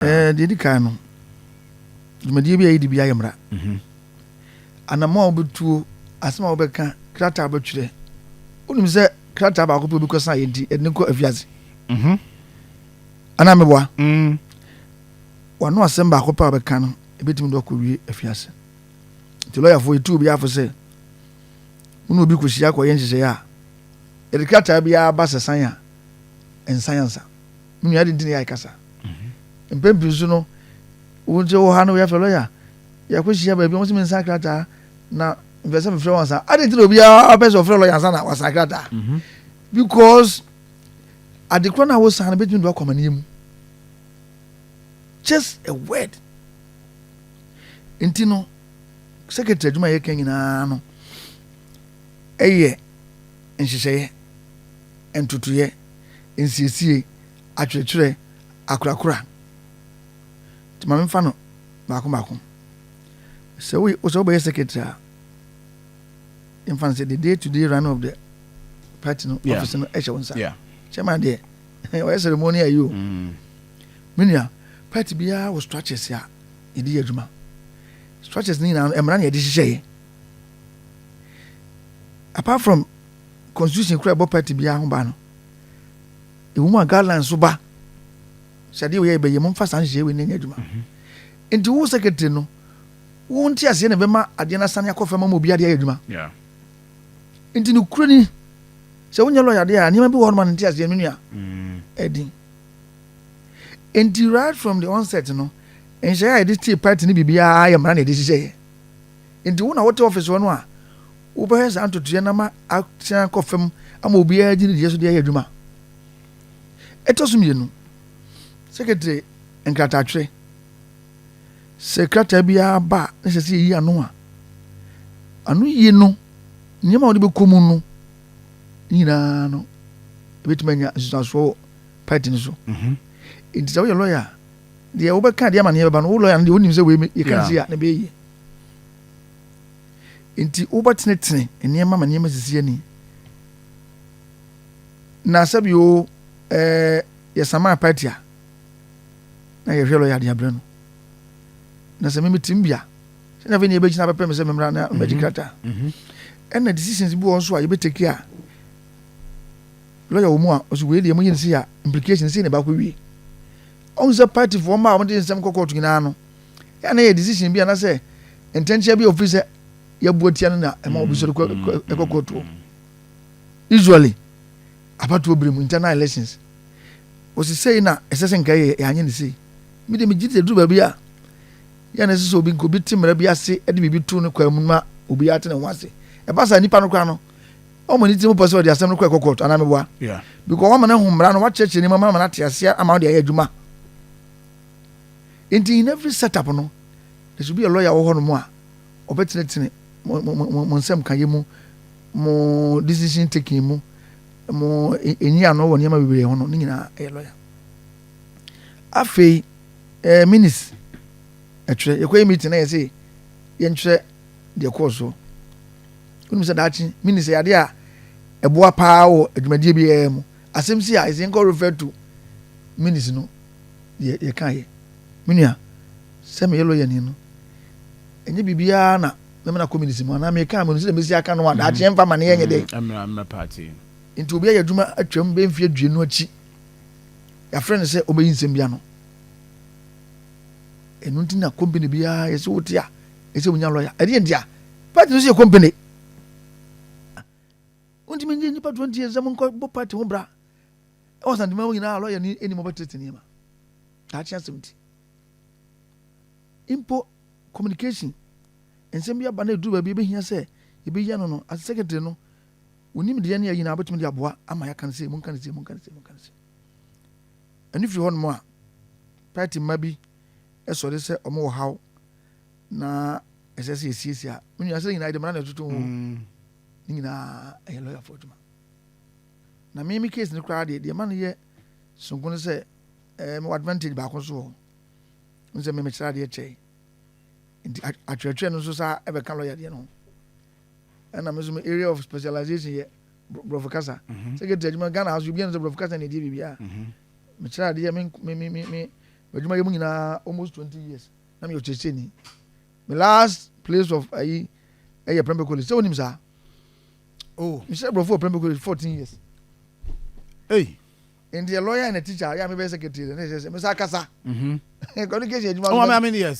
Didi kan no. Dwumadie bi ayidi bi ayemra. Anamo obetuo asema obeka krata abetwire. Unim se krata ba akopɛ bi kosa yenti edinko afiase. Ana meboa. Wano asem ba akopɛ obeka no ebetimi do akɔwie afiase. Ti lawyer for itu bi afo se. Unu obi kohyia kɔ yenhyehyɛ ya. Edi krata bi aba sesan a ensanyansa. Munu ya dintini ya ikasa. Mpempi so no wonje wo ha no ya felo ya kohyia ba bi mo se mensa krata na invest for once adentino obi a person for lawyer na wasakrata because adekro na wo san between do akomani mu just a word intino secretary duma ye kan nyina no eye nhyehyeye entutuye nsiesie atwetwere akurakura timame fa no baako so we also be secretary in fact the day to day run of the party no office no e shewonsa chairman there o ceremony ayo minia party bia was structures ya idi adwuma structures ni na emra na yedi hyehyeye apart from constitution kura bo party bia ho ba no e wo ma guidelines so ba sade we be yem mfa san hyehyeye we na adwuma enti wo secretary no wo nti ase na be ma ade na san yakɔ fama mo bia de adwuma enti no kuro ni se wonya lawyer de a ni ma bi wo no ma nti ase no nua edin enti right from the onset no enhye a edit party ni bibia ya mra na edit hyehyeye enti wo na wo te office wo no a wo be hesa antotoye na ma atia kɔ fam ama obi a gini de so de adwuma etosum ye no secretary enkratatwe secretary bia ba na se yi anu a anu yi no nyema wo de bekomu no nyina no betumanya nsusanso party so enti se wo lawyer de wo be ka de ama ne be ba no wo lawyer no de wonim se we ye kan sia na be yi enti wo batene enema ma nyema sisi ani na sabi o ye sama party a na ye hwelo ya de abra no na se me timbia se na veni e be gina pepe me se memra na magikrata na decisions bi won so a ye be take a lawyer wo mu a o so we de mo yin se a implications se ne ba ko wi on se party for ma o de nsem kokko gina no ya na ye decision bi na se intention bi officer ya buotia na e ma obi so kokko to usually about to bring internal elections o se say na esesen kai ya anye ne sei mi de mi gite du ba bia ya na se obi nko bi timra bi ase e de bibi tu no kwa mu ma obi ate ne wase e ba sa nipa no kwa no o mo ni timu person de asem no kwa kokot ana meboa because wa ma na humra no wa cheche ni mama na te ase ama de adwuma in every setup no there should be a lawyer wo ho no mo a obetene mo nsem kan yemu mo decision taking mu mo eni ano wo niam bibire ho no nyina e lawyer afei minis atwe yekoy meeting na yesi yenhwe de course unu se dachi minis ya de a eboa paa wo adwumadie bi mu asem si a is in refer to minis no ye kan ye minua se me lawyer ni no enye bibia na me na community mu na me kan me no se me si aka no wa dachi emfa ma na yenye de amra party nti obi ya adwuma atwam be mfie duenu achi ya friend say obeyi nsem bia no enu nti na company bia yesi wotia yesi wonya lawyer ade ndia party no se company unti menje ni pa 20 years am nko bo party ho bra o san dima wina lawyer ni eni mo betete ni ma ta chance mti impo communication ensem bia ba na edu ba bia be hia se e be ya no as secretary no unim de ya yina abetum de aboa ama ya kan se mun kan se ani fi hon mo a party mabi esore se omo wo haw na esese esiesia munu ase yina de mara na tutu nyina e lawyer for juma na me case ni kra de man ye sungun se me advantage ba ko so nse me kira de che ndi atwetwe no so sa e be kan lawyer de no ana mezo area of specialization ye brofokasa secretary juma Ghana house bi no brofokasa na die bibia me kira de me adwuma yɛ mu nyinaa almost 20 years na me ɔkyerɛkyerɛ ni my last place of ɛyɛ primary college sɛ wonim saa mehyɛ brɔfo wɔ primary college 14 years nti yɛ lawyer and a teacher yɛ a mebɛyɛ secretary na ɛhyɛ sɛ mesa kasa communication adwuma